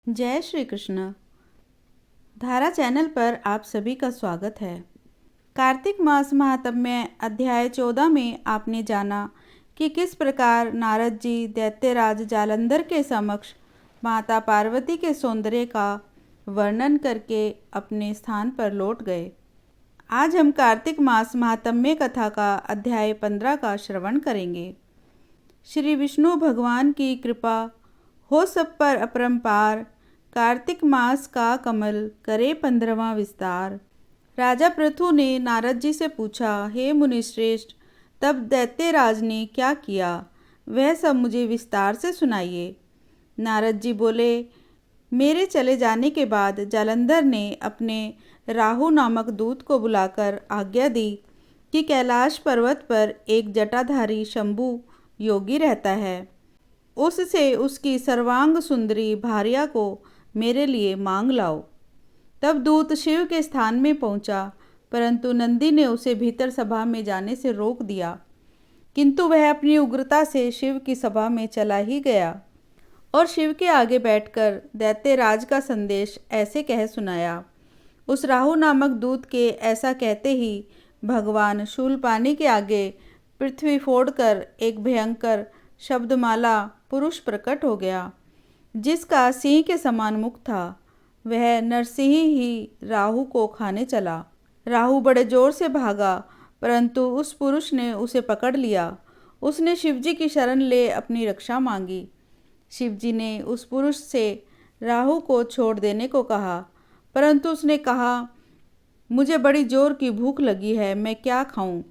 जय श्री कृष्ण। धारा चैनल पर आप सभी का स्वागत है। कार्तिक मास महात्म्य अध्याय 14 में आपने जाना कि किस प्रकार नारद जी दैत्यराज जालंधर के समक्ष माता पार्वती के सौंदर्य का वर्णन करके अपने स्थान पर लौट गए। आज हम कार्तिक मास महात्म्य कथा का अध्याय 15 का श्रवण करेंगे। श्री विष्णु भगवान की कृपा हो सब पर अपरंपार, कार्तिक मास का कमल करे 15वां विस्तार। राजा पृथु ने नारद जी से पूछा, हे मुनिश्रेष्ठ, तब दैत्यराज ने क्या किया, वह सब मुझे विस्तार से सुनाइए। नारद जी बोले, मेरे चले जाने के बाद जालंधर ने अपने राहु नामक दूत को बुलाकर आज्ञा दी कि कैलाश पर्वत पर एक जटाधारी शंभु योगी रहता है, उससे उसकी सर्वांग सुंदरी भार्या को मेरे लिए मांग लाओ। तब दूत शिव के स्थान में पहुंचा, परंतु नंदी ने उसे भीतर सभा में जाने से रोक दिया, किंतु वह अपनी उग्रता से शिव की सभा में चला ही गया और शिव के आगे बैठकर दैत्यराज का संदेश ऐसे कह सुनाया। उस राहु नामक दूत के ऐसा कहते ही भगवान शूलपाणी के आगे पृथ्वी फोड़कर एक भयंकर शब्दमाला पुरुष प्रकट हो गया, जिसका सिंह के समान मुख था। वह नरसिंह ही राहु को खाने चला। राहु बड़े जोर से भागा, परंतु उस पुरुष ने उसे पकड़ लिया। उसने शिवजी की शरण ले अपनी रक्षा मांगी। शिवजी ने उस पुरुष से राहु को छोड़ देने को कहा, परंतु उसने कहा, मुझे बड़ी जोर की भूख लगी है, मैं क्या खाऊं?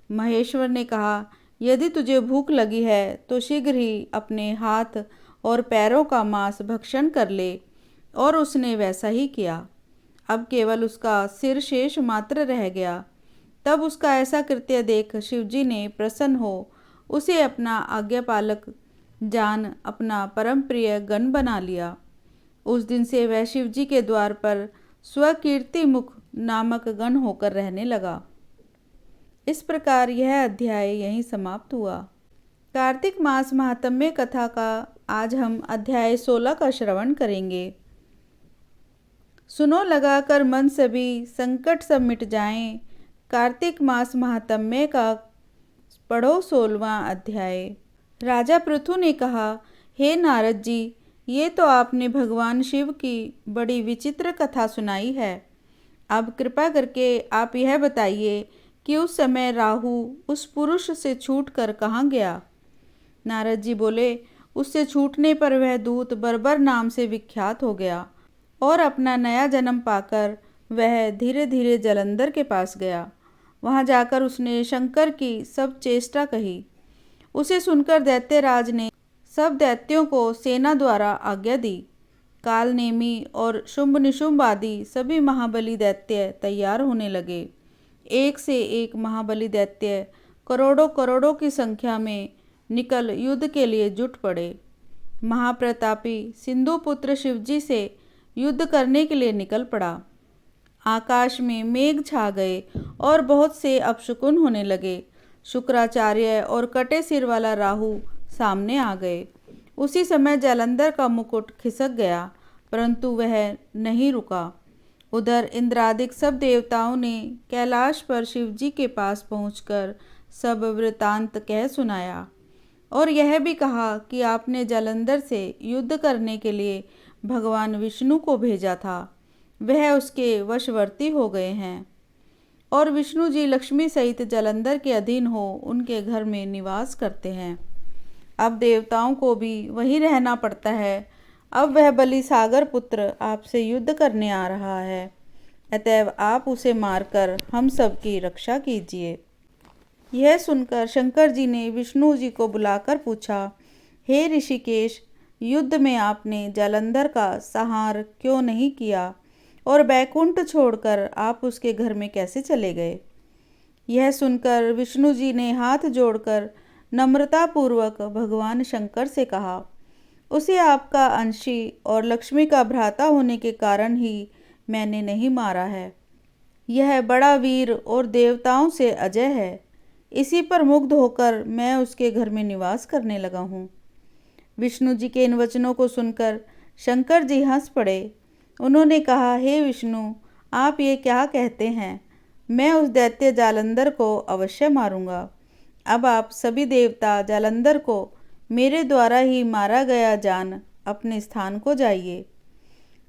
महेश्वर ने कहा, यदि तुझे भूख लगी है तो शीघ्र ही अपने हाथ और पैरों का मांस भक्षण कर ले। और उसने वैसा ही किया। अब केवल उसका सिर शेष मात्र रह गया। तब उसका ऐसा कृत्य देख शिवजी ने प्रसन्न हो उसे अपना आज्ञापालक जान अपना परम प्रिय गण बना लिया। उस दिन से वह शिवजी के द्वार पर स्वकीर्ति मुख नामक गण होकर रहने लगा। इस प्रकार यह अध्याय यहीं समाप्त हुआ। कार्तिक मास महात्म्य कथा का आज हम अध्याय 16 का श्रवण करेंगे। सुनो लगाकर मन सभी, संकट सब मिट जाएं, कार्तिक मास महात्म्य का पढ़ो 16वां अध्याय। राजा पृथु ने कहा, हे नारद जी, ये तो आपने भगवान शिव की बड़ी विचित्र कथा सुनाई है। अब कृपा करके आप यह बताइए कि उस समय राहु उस पुरुष से छूटकर कहाँ गया? नारद जी बोले, उससे छूटने पर वह दूत बर्बर नाम से विख्यात हो गया और अपना नया जन्म पाकर वह धीरे धीरे जालंधर के पास गया। वहां जाकर उसने शंकर की सब चेष्टा कही। उसे सुनकर दैत्यराज ने सब दैत्यों को सेना द्वारा आज्ञा दी। काल नेमी और शुंभ निशुंभ आदि सभी महाबली दैत्य तैयार होने लगे। एक से एक महाबली दैत्य करोड़ों करोड़ों की संख्या में निकल युद्ध के लिए जुट पड़े। महाप्रतापी सिंधुपुत्र शिवजी से युद्ध करने के लिए निकल पड़ा। आकाश में मेघ छा गए और बहुत से अपशकुन होने लगे। शुक्राचार्य और कटे सिर वाला राहु सामने आ गए। उसी समय जालंधर का मुकुट खिसक गया, परंतु वह नहीं रुका। उधर इंद्रादिक सब देवताओं ने कैलाश पर शिवजी के पास पहुंचकर सब वृतांत कह सुनाया और यह भी कहा कि आपने जालंधर से युद्ध करने के लिए भगवान विष्णु को भेजा था। वह उसके वशवर्ती हो गए हैं और विष्णु जी लक्ष्मी सहित जालंधर के अधीन हो उनके घर में निवास करते हैं। अब देवताओं को भी वहीं रहना पड़ता है। अब वह बलि सागर पुत्र आपसे युद्ध करने आ रहा है, अतएव आप उसे मारकर हम सब की रक्षा कीजिए। यह सुनकर शंकर जी ने विष्णु जी को बुलाकर पूछा, हे ऋषिकेश, युद्ध में आपने जालंधर का संहार क्यों नहीं किया और बैकुंठ छोड़कर आप उसके घर में कैसे चले गए? यह सुनकर विष्णु जी ने हाथ जोड़कर नम्रतापूर्वक भगवान शंकर से कहा, उसे आपका अंशी और लक्ष्मी का भ्राता होने के कारण ही मैंने नहीं मारा है। यह बड़ा वीर और देवताओं से अजय है। इसी पर मुग्ध होकर मैं उसके घर में निवास करने लगा हूँ। विष्णु जी के इन वचनों को सुनकर शंकर जी हंस पड़े। उन्होंने कहा, हे विष्णु, आप ये क्या कहते हैं? मैं उस दैत्य जालंधर को अवश्य मारूंगा। अब आप सभी देवता जालंधर को मेरे द्वारा ही मारा गया जान अपने स्थान को जाइए।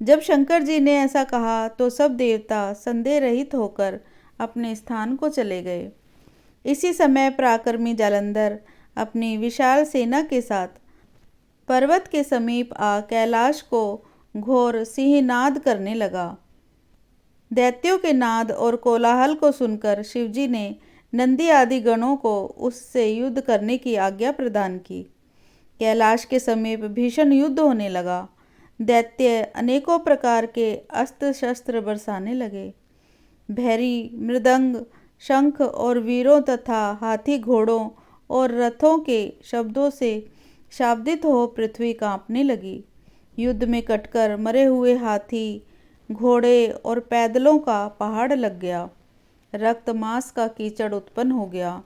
जब शंकर जी ने ऐसा कहा तो सब देवता संदेह रहित होकर अपने स्थान को चले गए। इसी समय पराक्रमी जालंधर अपनी विशाल सेना के साथ पर्वत के समीप आ कैलाश को घोर सिंहनाद करने लगा। दैत्यों के नाद और कोलाहल को सुनकर शिवजी ने नंदी आदि गणों को उससे युद्ध करने की आज्ञा प्रदान की। कैलाश के समीप भीषण युद्ध होने लगा। दैत्य अनेकों प्रकार के अस्त्र शस्त्र बरसाने लगे। भैरी, मृदंग, शंख और वीरों तथा हाथी घोड़ों और रथों के शब्दों से शाब्दित हो पृथ्वी कांपने लगी। युद्ध में कटकर मरे हुए हाथी, घोड़े और पैदलों का पहाड़ लग गया। रक्त मांस का कीचड़ उत्पन्न हो गया।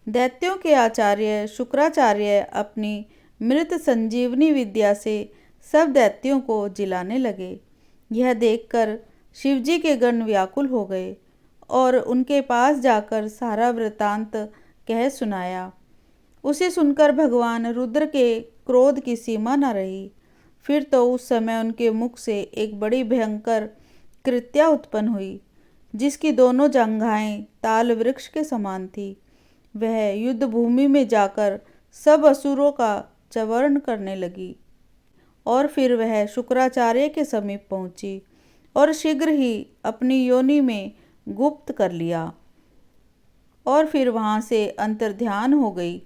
दैत्यों के आचार्य शुक्राचार्य अपनी मृत संजीवनी विद्या से सब दैत्यों को जिलाने लगे। यह देखकर शिवजी के गण व्याकुल हो गए और उनके पास जाकर सारा वृतांत कह सुनाया। उसे सुनकर भगवान रुद्र के क्रोध की सीमा न रही। फिर तो उस समय उनके मुख से एक बड़ी भयंकर कृत्या उत्पन्न हुई, जिसकी दोनों जंघाएं ताल वृक्ष के समान थी। वह युद्ध भूमि में जाकर सब असुरों का चवर्ण करने लगी और फिर वह शुक्राचार्य के समीप पहुंची और शीघ्र ही अपनी योनि में गुप्त कर लिया और फिर वहां से अंतर्ध्यान हो गई।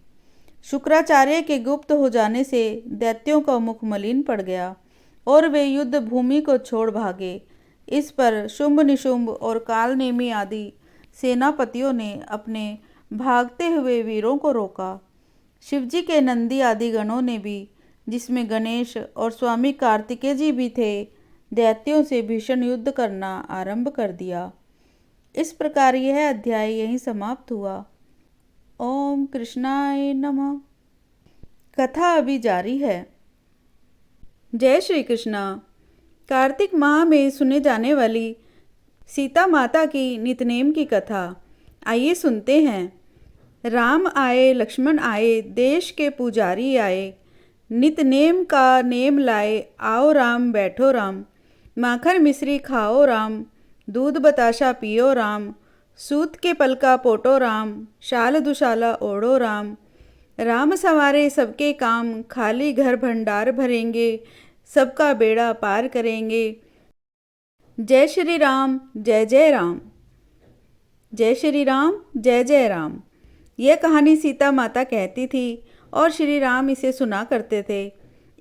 शुक्राचार्य के गुप्त हो जाने से दैत्यों का मुख मलिन पड़ गया और वे युद्ध भूमि को छोड़ भागे। इस पर शुंभ निशुंभ और कालनेमी आदि सेनापतियों ने अपने भागते हुए वीरों को रोका। शिवजी के नंदी आदि गणों ने भी, जिसमें गणेश और स्वामी कार्तिकेय जी भी थे, दैत्यों से भीषण युद्ध करना आरंभ कर दिया। इस प्रकार यह अध्याय यहीं समाप्त हुआ। ओम कृष्णाय नमः। कथा अभी जारी है। जय श्री कृष्णा। कार्तिक माह में सुने जाने वाली सीता माता की नितनेम की कथा आइए सुनते हैं। राम आए, लक्ष्मण आए, देश के पुजारी आए, नितनेम का नेम लाए, आओ राम बैठो राम, माखन मिश्री खाओ राम, दूध बताशा पियो राम, सूत के पलका पोटो राम, शाल दुशाला ओढ़ो राम, राम संवारे सबके काम, खाली घर भंडार भरेंगे, सबका बेड़ा पार करेंगे। जय श्री राम, जय जय राम। जय श्री राम, जय जय राम। यह कहानी सीता माता कहती थी और श्री राम इसे सुना करते थे।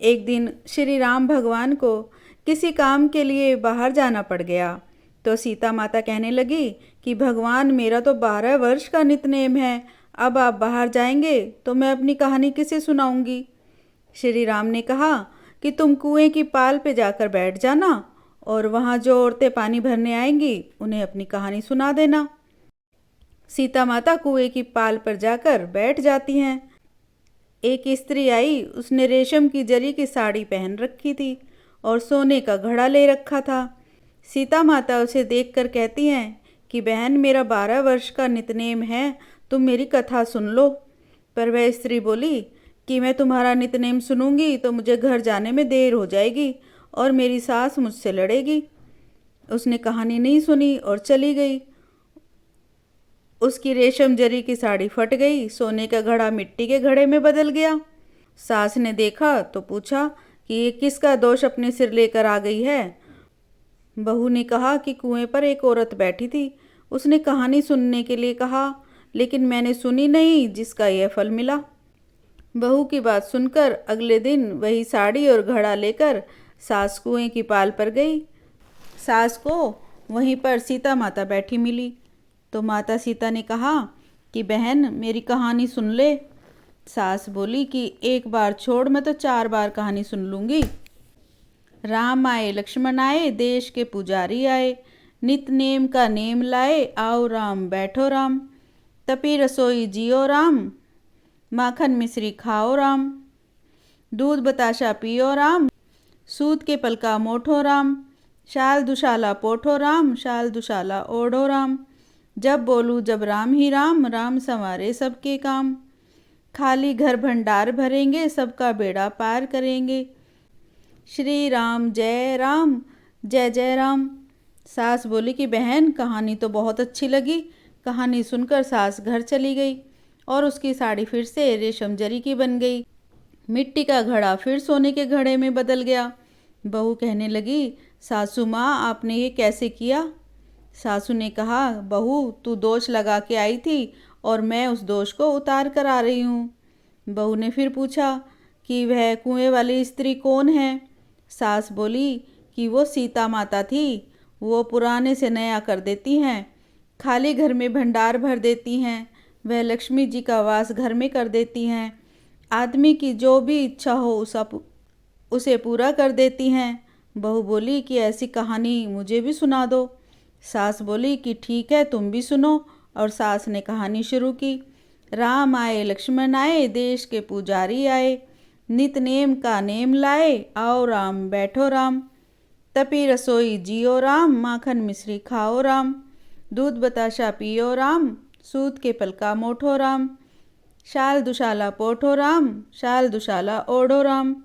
एक दिन श्री राम भगवान को किसी काम के लिए बाहर जाना पड़ गया तो सीता माता कहने लगी कि भगवान, मेरा तो 12 वर्ष का नितनेम है, अब आप बाहर जाएंगे तो मैं अपनी कहानी किसे सुनाऊंगी। श्री राम ने कहा कि तुम कुएं की पाल पे जाकर बैठ जाना और वहाँ जो औरतें पानी भरने आएंगी उन्हें अपनी कहानी सुना देना। सीता माता कुएं की पाल पर जाकर बैठ जाती हैं। एक स्त्री आई, उसने रेशम की जरी की साड़ी पहन रखी थी और सोने का घड़ा ले रखा था। सीता माता उसे देखकर कहती हैं कि बहन, मेरा 12 वर्ष का नितनेम है, तुम मेरी कथा सुन लो। पर वह स्त्री बोली कि मैं तुम्हारा नितनेम सुनूंगी तो मुझे घर जाने में देर हो जाएगी और मेरी सास मुझसे लड़ेगी। उसने कहानी नहीं सुनी और चली गई। उसकी रेशम जरी की साड़ी फट गई, सोने का घड़ा मिट्टी के घड़े में बदल गया। सास ने देखा तो पूछा कि ये किसका दोष अपने सिर लेकर आ गई है। बहू ने कहा कि कुएं पर एक औरत बैठी थी, उसने कहानी सुनने के लिए कहा, लेकिन मैंने सुनी नहीं, जिसका यह फल मिला। बहू की बात सुनकर अगले दिन वही साड़ी और घड़ा लेकर सास कुएं की पाल पर गई। सास को वहीं पर सीता माता बैठी मिली तो माता सीता ने कहा कि बहन, मेरी कहानी सुन ले। सास बोली कि एक बार छोड़, मैं तो 4 बार कहानी सुन लूँगी। राम आए, लक्ष्मण आए, देश के पुजारी आए, नित नेम का नेम लाए, आओ राम बैठो राम, तपी रसोई जियो राम, माखन मिश्री खाओ राम, दूध बताशा पियो राम, सूत के पलका मोठो राम, शाल दुशाला पोठो राम, शाल दुशाला ओढ़ो राम। जब बोलूँ जब राम ही राम, राम संवारे सबके काम। खाली घर भंडार भरेंगे, सबका बेड़ा पार करेंगे। श्री राम जय जय राम। सास बोली कि बहन कहानी तो बहुत अच्छी लगी। कहानी सुनकर सास घर चली गई और उसकी साड़ी फिर से रेशम जरी की बन गई। मिट्टी का घड़ा फिर सोने के घड़े में बदल गया। बहू कहने लगी, सासू माँ आपने ये कैसे किया? सासू ने कहा, बहू तू दोष लगा के आई थी और मैं उस दोष को उतार कर आ रही हूँ। बहू ने फिर पूछा कि वह कुएं वाली स्त्री कौन है? सास बोली कि वो सीता माता थी। वो पुराने से नया कर देती हैं, खाली घर में भंडार भर देती हैं। वह लक्ष्मी जी का वास घर में कर देती हैं। आदमी की जो भी इच्छा हो उसे पूरा कर देती हैं। बहू बोली कि ऐसी कहानी मुझे भी सुना दो। सास बोली कि ठीक है तुम भी सुनो। और सास ने कहानी शुरू की। राम आए लक्ष्मण आए, देश के पुजारी आए, नित नेम का नेम लाए, आओ राम बैठो राम। तपी रसोई जियो राम, माखन मिश्री खाओ राम। दूध बताशा पियो राम, सूत के पलका मोठो राम। शाल दुशाला पोठो राम, शाल दुशाला ओढ़ो राम।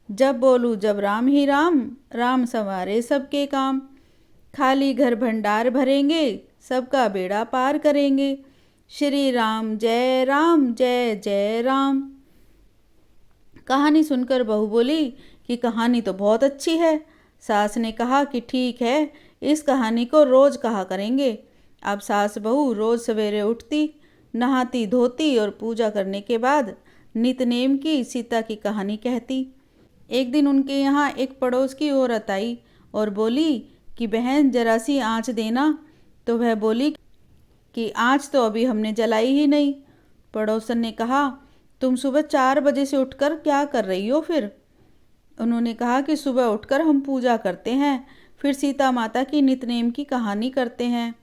जब बोलूँ जब राम ही राम, राम संवारे सबके काम। खाली घर भंडार भरेंगे, सबका बेड़ा पार करेंगे। श्री राम जय जय राम। कहानी सुनकर बहू बोली कि कहानी तो बहुत अच्छी है। सास ने कहा कि ठीक है, इस कहानी को रोज कहा करेंगे। अब सास बहू रोज सवेरे उठती, नहाती धोती और पूजा करने के बाद नितनेम की सीता की कहानी कहती। एक दिन उनके यहाँ एक पड़ोस की औरत आई और बोली कि बहन जरा सी आँच देना। तो वह बोली कि आँच तो अभी हमने जलाई ही नहीं। पड़ोसन ने कहा, तुम सुबह 4 बजे से उठकर क्या कर रही हो फिर? उन्होंने कहा कि सुबह उठकर हम पूजा करते हैं, फिर सीता माता की नितनेम की कहानी करते हैं।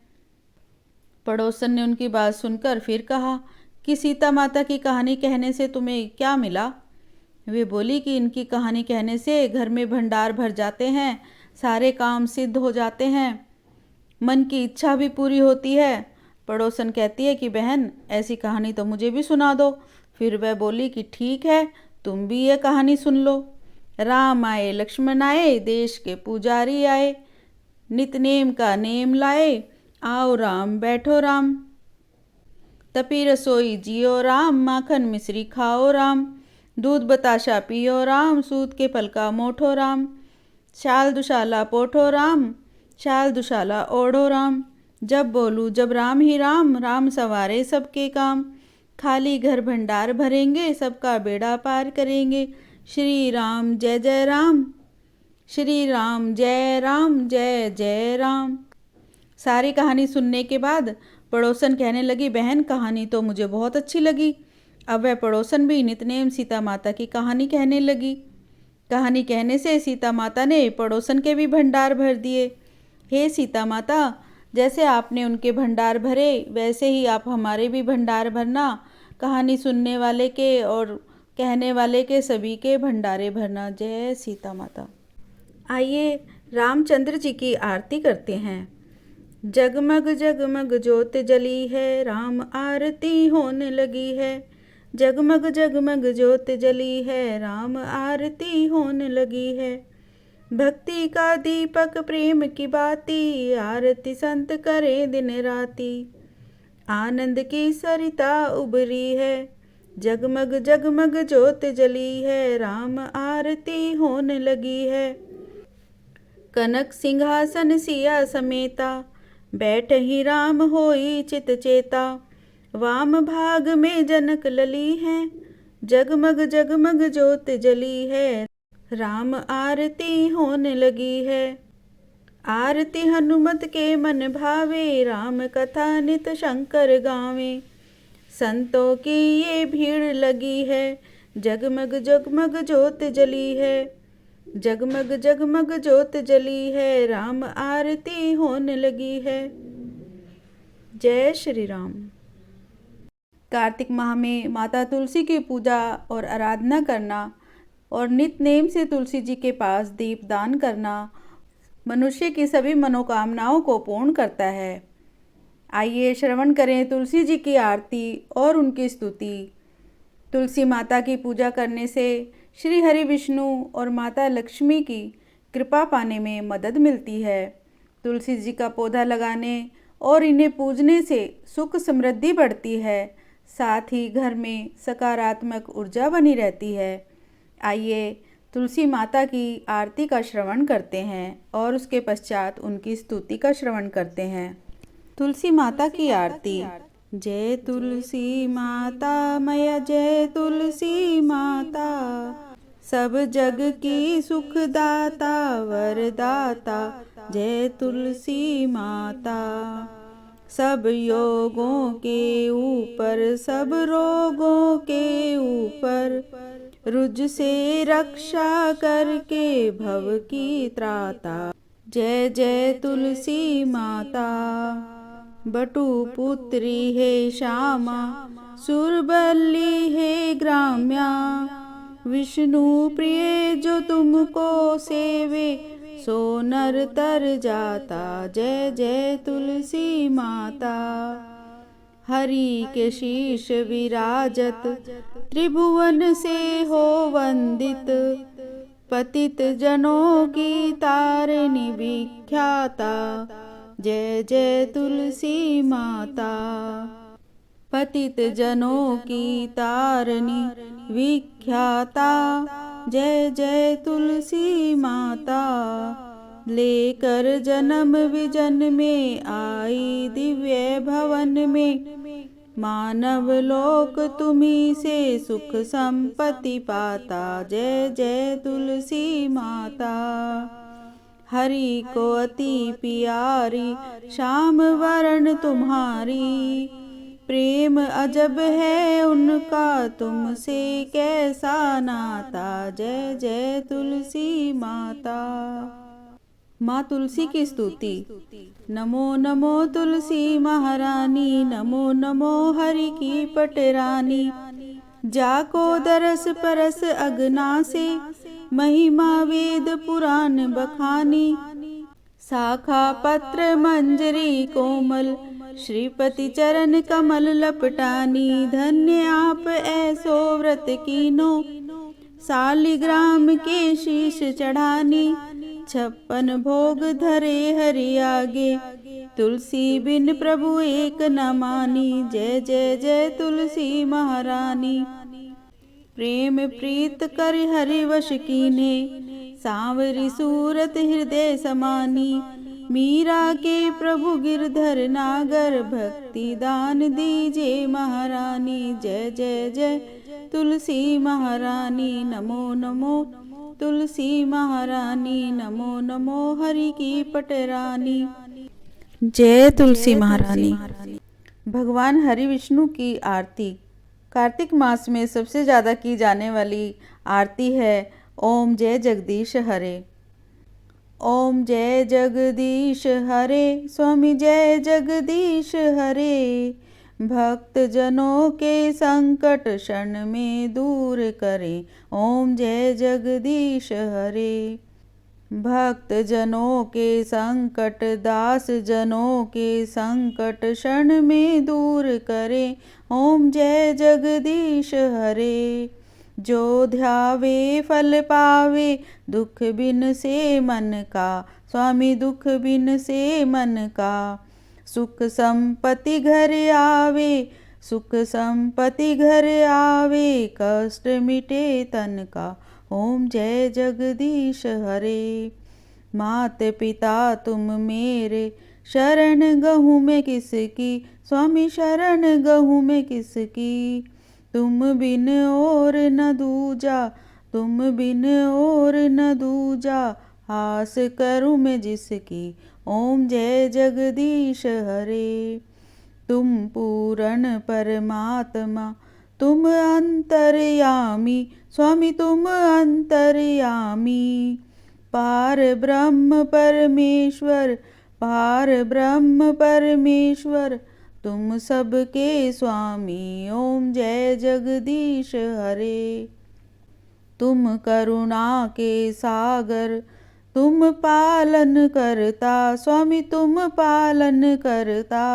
पड़ोसन ने उनकी बात सुनकर फिर कहा कि सीता माता की कहानी कहने से तुम्हें क्या मिला? वे बोली कि इनकी कहानी कहने से घर में भंडार भर जाते हैं, सारे काम सिद्ध हो जाते हैं, मन की इच्छा भी पूरी होती है। पड़ोसन कहती है कि बहन ऐसी कहानी तो मुझे भी सुना दो। फिर वह बोली कि ठीक है, तुम भी ये कहानी सुन लो। राम आए लक्ष्मण आए, देश के पुजारी आए, नितनेम का नेम लाए, आओ राम बैठो राम। तपी रसोई जियो राम, माखन मिश्री खाओ राम। दूध बताशा पियो राम, सूत के पलका मोठो राम। शाल दुशाला पोठो राम, शाल दुशाला ओढ़ो राम। जब बोलूँ जब राम ही राम, राम संवारे सबके काम। खाली घर भंडार भरेंगे, सबका बेड़ा पार करेंगे। श्री राम जय राम। श्री राम जय जय राम। सारी कहानी सुनने के बाद पड़ोसन कहने लगी, बहन कहानी तो मुझे बहुत अच्छी लगी। अब वह पड़ोसन भी नितनेम सीता माता की कहानी कहने लगी। कहानी कहने से सीता माता ने पड़ोसन के भी भंडार भर दिए। हे सीता माता, जैसे आपने उनके भंडार भरे वैसे ही आप हमारे भी भंडार भरना। कहानी सुनने वाले के और कहने वाले के सभी के भंडारे भरना। जय सीता माता। आइए रामचंद्र जी की आरती करते हैं। जगमग जगमग ज्योत जली है, राम आरती होने लगी है। जगमग जगमग ज्योत जली है, राम आरती होने लगी है। भक्ति का दीपक प्रेम की बाती, आरती संत करे दिन राती। आनंद की सरिता उभरी है, जगमग जगमग ज्योत जली है, राम आरती होने लगी है। कनक सिंहासन सिया समेता, बैठ ही राम होई चित चेता। वाम भाग में जनक लली है, जगमग जगमग ज्योत जली है, राम आरती होने लगी है। आरती हनुमत के मन भावे, राम कथा नित शंकर गावे। संतों की ये भीड़ लगी है, जगमग जगमग ज्योत जली है। जगमग जगमग ज्योत जली है, राम आरती होने लगी है। जय श्री राम। कार्तिक माह में माता तुलसी की पूजा और आराधना करना और नित्य से तुलसी जी के पास दीपदान करना मनुष्य की सभी मनोकामनाओं को पूर्ण करता है। आइए श्रवण करें तुलसी जी की आरती और उनकी स्तुति। तुलसी माता की पूजा करने से श्री हरि विष्णु और माता लक्ष्मी की कृपा पाने में मदद मिलती है। तुलसी जी का पौधा लगाने और इन्हें पूजने से सुख समृद्धि बढ़ती है, साथ ही घर में सकारात्मक ऊर्जा बनी रहती है। आइए तुलसी माता की आरती का श्रवण करते हैं और उसके पश्चात उनकी स्तुति का श्रवण करते हैं। तुलसी माता की आरती। जय तुलसी माता मैया जय तुलसी माता, सब जग की सुखदाता वरदाता जय तुलसी माता। सब योगों के ऊपर सब रोगों के ऊपर रुज से रक्षा करके भव की त्राता जय जय तुलसी माता। बटु पुत्री है श्यामा सुरबल्ली है ग्राम्या, विष्णु प्रिय जो तुमको सेवे सो नर तर जाता जय जय तुलसी माता। हरि के शीश विराजत त्रिभुवन से हो वंदित, पतित जनों की तारिणी विख्याता जय जय तुलसी माता। पतित जनों की तारिणी विख्याता जय जय तुलसी माता। लेकर जन्म विजन में आई दिव्य भवन में, मानव लोक तुम्ही से सुख संपत्ति पाता जय जय तुलसी माता। हरि को अति प्यारी श्याम वरण तुम्हारी, प्रेम अजब है उनका तुमसे कैसा नाता जय जय तुलसी माता। माँ तुलसी की स्तुति। नमो नमो तुलसी महारानी, नमो नमो हरि की पटरानी, जाको दरस परस अगना से महिमा वेद पुराण बखानी। शाखा पत्र मंजरी कोमल श्रीपति चरण कमल लपटानी, धन्य आप ऐसो व्रत कीनो सालिग्राम के शीश चढ़ानी। 56 भोग धरे हरि आगे, तुलसी बिन प्रभु एक न मानी जय जय जय तुलसी महारानी। प्रेम प्रीत कर हरि वश कीने, सांवरी सूरत हृदय समानी। मीरा के प्रभु गिरधर नागर, भक्ति दान दीजे महारानी जय जय जय तुलसी महारानी। नमो नमो तुलसी महारानी, नमो नमो हरि की पटरानी जय तुलसी महारानी। भगवान हरि विष्णु की आरती। कार्तिक मास में सबसे ज़्यादा की जाने वाली आरती है ओम जय जगदीश हरे। ओम जय जगदीश हरे, स्वामी जय जगदीश हरे। भक्त जनों के संकट क्षण में दूर करें ओम जय जगदीश हरे। भक्त जनों के संकट, दास जनों के संकट क्षण में दूर करें ओम जय जगदीश हरे। जो ध्यावे फल पावे, दुख बिन से मन का, स्वामी दुख बिन से मन का। सुख संपत्ति घर आवे, सुख संपत्ति घर आवे, कष्ट मिटे तन का ओम जय जगदीश हरे। मात पिता तुम मेरे, शरण गहूँ में किसकी, स्वामी शरण गहूँ में किसकी। तुम बिन और न दूजा, तुम बिन और न दूजा, आस करूँ मैं जिसकी ओम जय जगदीश हरे। तुम पूर्ण परमात्मा, तुम अंतर्यामी, स्वामी तुम अंतर्यामी। पार ब्रह्म परमेश्वर, पार ब्रह्म परमेश्वर, तुम सबके स्वामी ओम जय जगदीश हरे। तुम करुणा के सागर, तुम पालन करता स्वामी तुम पालन करता।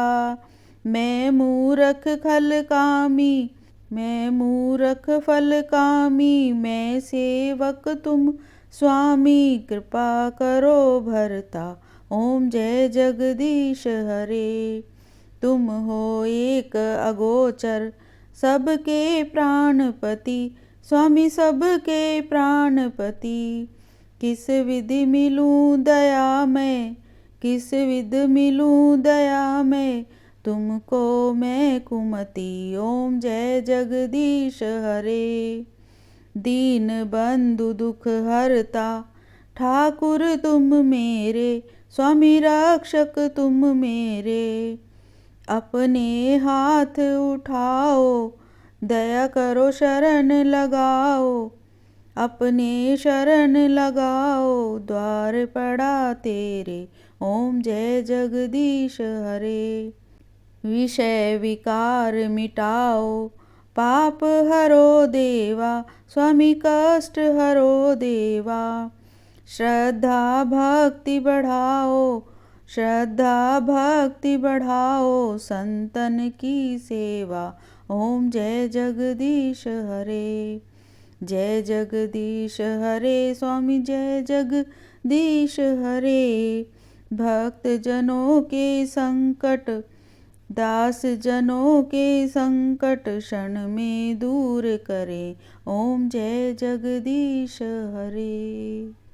मैं मूरख खल कामी, मैं मूरख फल कामी, मैं सेवक तुम स्वामी कृपा करो भरता। ओम जय जगदीश हरे। तुम हो एक अगोचर, सबके प्राणपति स्वामी सबके प्राणपति। किस विधि मिलूं दया मैं, किस विधि मिलूं दया मैं, तुमको मैं कुमति। ओम जय जगदीश हरे। दीन बंधु दुख हरता, ठाकुर तुम मेरे स्वामी रक्षक तुम मेरे। अपने हाथ उठाओ, दया करो शरण लगाओ, अपने शरण लगाओ, द्वार पड़ा तेरे। ओम जय जगदीश हरे। विषय विकार मिटाओ, पाप हरो देवा स्वामी कष्ट हरो देवा। श्रद्धा भक्ति बढ़ाओ, श्रद्धा भक्ति बढ़ाओ, संतन की सेवा। ओम जय जगदीश हरे। जय जगदीश हरे स्वामी जय जगदीश हरे। भक्त जनों के संकट, दास जनों के संकट क्षण में दूर करे। ओम जय जगदीश हरे।